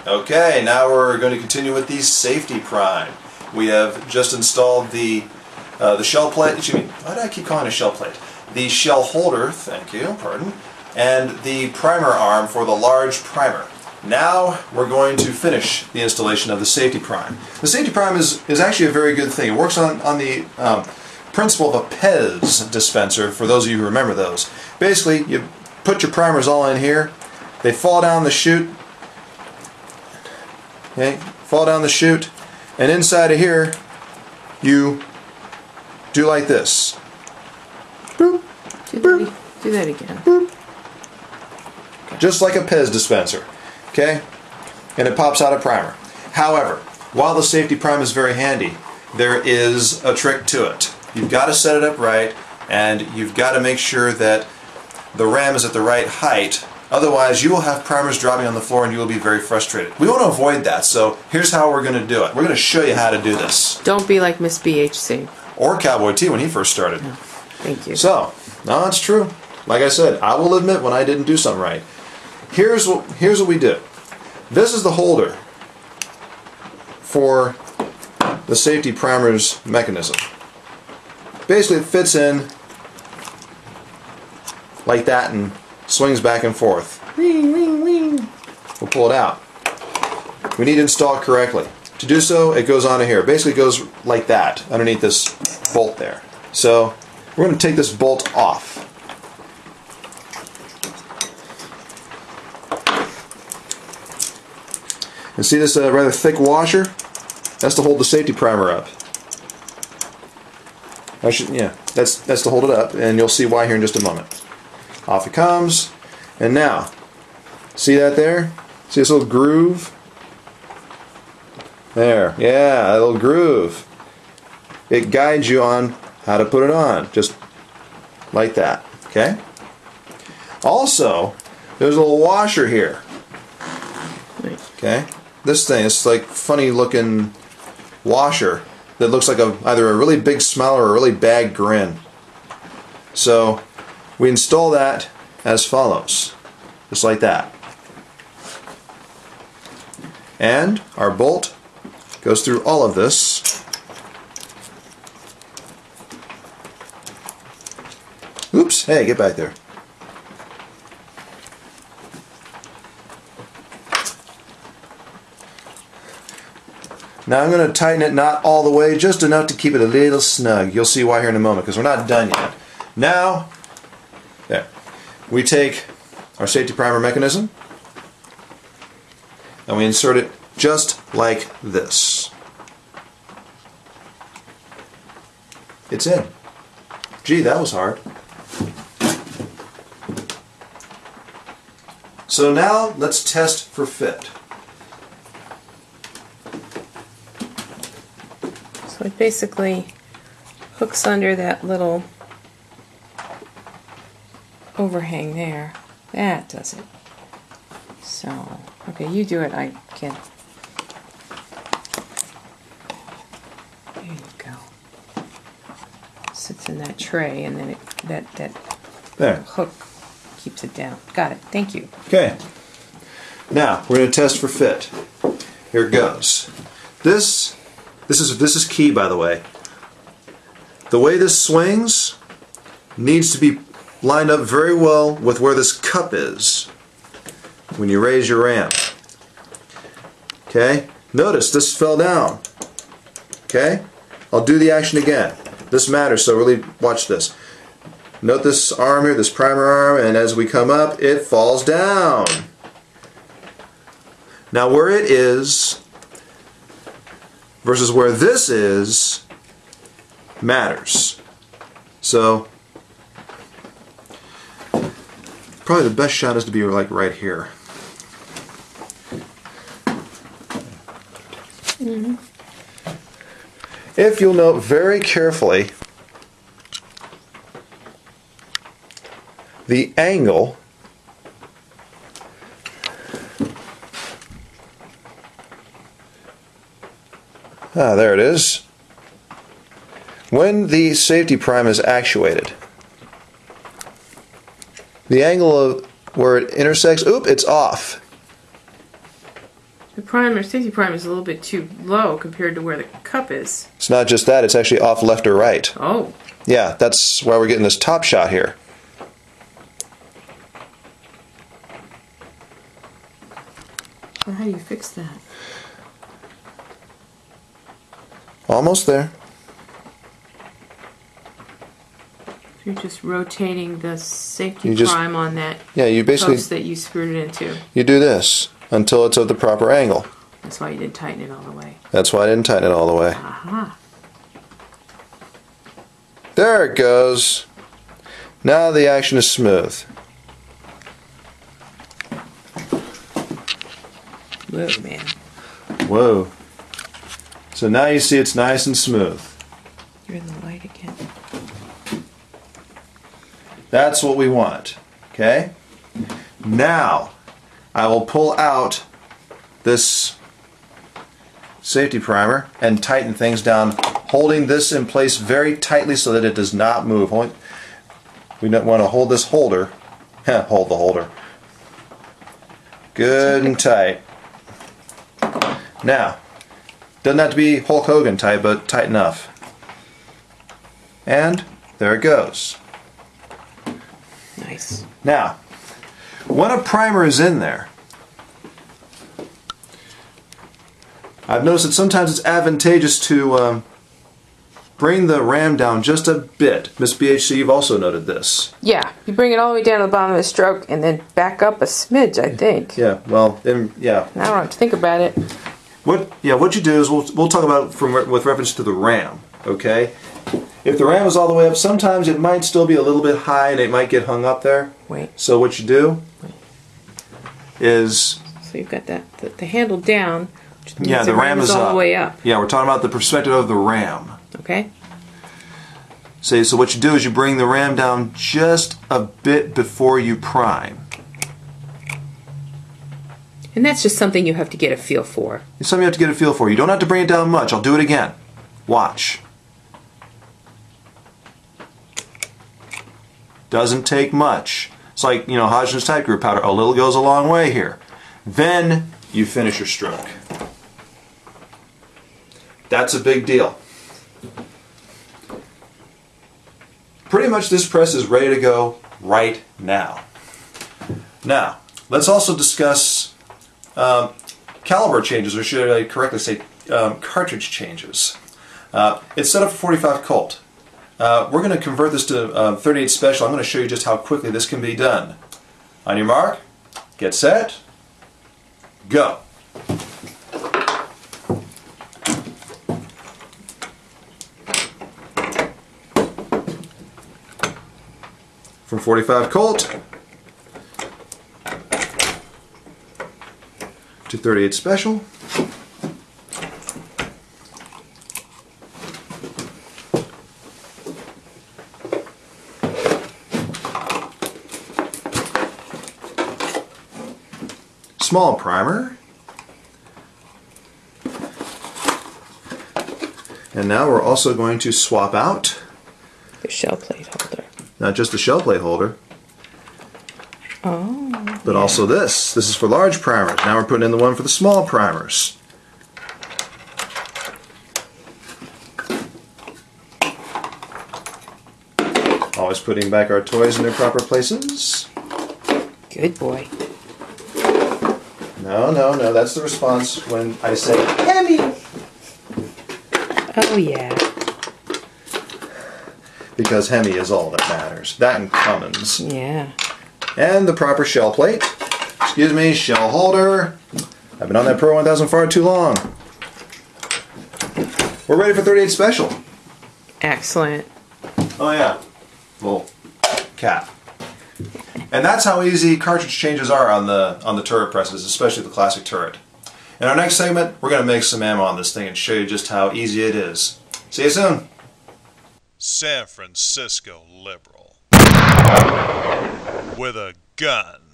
Okay, now we're going to continue with the safety prime. We have just installed the shell plate. Excuse me, why do I keep calling it a shell plate? The shell holder, thank you, pardon, and the primer arm for the large primer. Now we're going to finish the installation of the safety prime. The safety prime is actually a very good thing. It works on the principle of a Pez dispenser, for those of you who remember those. Basically, you put your primers all in here, they fall down the chute, okay, fall down the chute, and inside of here you do like this. Boop, boop, do that again. Boop. Just like a Pez dispenser. Okay? And it pops out a primer. However, while the safety prime is very handy, there is a trick to it. You've got to set it up right, and you've got to make sure that the ram is at the right height. Otherwise, you will have primers dropping on the floor and you will be very frustrated. We want to avoid that, so here's how we're going to do it. We're going to show you how to do this. Don't be like Miss BHC. Or Cowboy T when he first started. No, thank you. So, no, it's true. Like I said, I will admit when I didn't do something right. Here's what we do. This is the holder for the safety primer's mechanism. Basically, it fits in like that and swings back and forth. Wing, wing, wing. We'll pull it out. We need to install it correctly. To do so, it goes onto here. Basically, it goes like that underneath this bolt there. So, we're going to take this bolt off. And see this rather thick washer? That's to hold the safety primer up. That's to hold it up, and you'll see why here in just a moment. Off it comes, and now, see that there? See this little groove? There, yeah, that little groove. It guides you on how to put it on, just like that, okay? Also, there's a little washer here. Okay? This thing, it's like funny looking washer that looks like either a really big smile or a really bad grin. So we install that as follows, just like that. And our bolt goes through all of this. Oops, hey, get back there. Now I'm going to tighten it, not all the way, just enough to keep it a little snug. You'll see why here in a moment, because we're not done yet. Now, there, we take our safety primer mechanism, and we insert it just like this. It's in. Gee, that was hard. So now, let's test for fit. So it basically hooks under that little overhang there. That does it. So, okay, you do it. I can't. There you go. Sits in that tray, and then that there. Hook keeps it down. Got it. Thank you. Okay. Now we're going to test for fit. Here it goes. This is key, by the way. The way this swings needs to be lined up very well with where this cup is when you raise your ram. Okay? Notice this fell down. Okay? I'll do the action again. This matters, so really watch this. Note this arm here, this primer arm, and as we come up, it falls down. Now where it is versus where this is matters. So probably the best shot is to be like right here. Mm-hmm. If you'll note very carefully the angle there it is. When the safety prime is actuated, the angle of where it intersects, it's off. The primer, safety primer is a little bit too low compared to where the cup is. It's not just that, it's actually off left or right. Oh. Yeah, that's why we're getting this top shot here. Well, how do you fix that? Almost there. You're just rotating the safety prime on that you basically post that you screwed it into. You do this until it's at the proper angle. That's why you didn't tighten it all the way. That's why I didn't tighten it all the way. Aha. There it goes. Now the action is smooth. Whoa, man. Whoa. So now you see it's nice and smooth. You're in the light again. That's what we want. Okay? Now, I will pull out this safety primer and tighten things down, holding this in place very tightly so that it does not move. We don't want to hold this holder. Hold the holder. Good and tight. Now, doesn't have to be Hulk Hogan tight, but tight enough. And there it goes. Nice. Now, when a primer is in there, I've noticed that sometimes it's advantageous to bring the RAM down just a bit. Miss BHC, you've also noted this. Yeah, you bring it all the way down to the bottom of the stroke and then back up a smidge, I think. Yeah, well, then, yeah. Now I don't have to think about it. What you do is we'll talk about it with reference to the RAM, okay? If the RAM is all the way up, sometimes it might still be a little bit high and it might get hung up there. Wait. So what you do is... So you've got that the handle down, which means yeah, the RAM is all the way up. Yeah, we're talking about the perspective of the RAM. Okay. So what you do is you bring the RAM down just a bit before you prime. And that's just something you have to get a feel for. It's something you have to get a feel for. You don't have to bring it down much. I'll do it again. Watch. Doesn't take much. It's like, you know, Hodgkin's tight group powder. A little goes a long way here. Then you finish your stroke. That's a big deal. Pretty much this press is ready to go right now. Now, let's also discuss caliber changes, or should I correctly say cartridge changes. It's set up for 45 Colt. We're going to convert this to 38 Special. I'm going to show you just how quickly this can be done. On your mark, get set, go. From 45 Colt to 38 Special. Small primer. And now we're also going to swap out the shell plate holder. Not just the shell plate holder, but yeah, also this. This is for large primers. Now we're putting in the one for the small primers. Always putting back our toys in their proper places. Good boy. No, no, no, that's the response when I say, Hemi! Oh, yeah. Because Hemi is all that matters. That and Cummins. Yeah. And the proper shell plate. Excuse me, shell holder. I've been on that Pro 1000 far too long. We're ready for 38 Special. Excellent. Oh yeah, little cap. And that's how easy cartridge changes are on the turret presses, especially the classic turret. In our next segment, we're going to make some ammo on this thing and show you just how easy it is. See you soon. San Francisco liberal with a gun.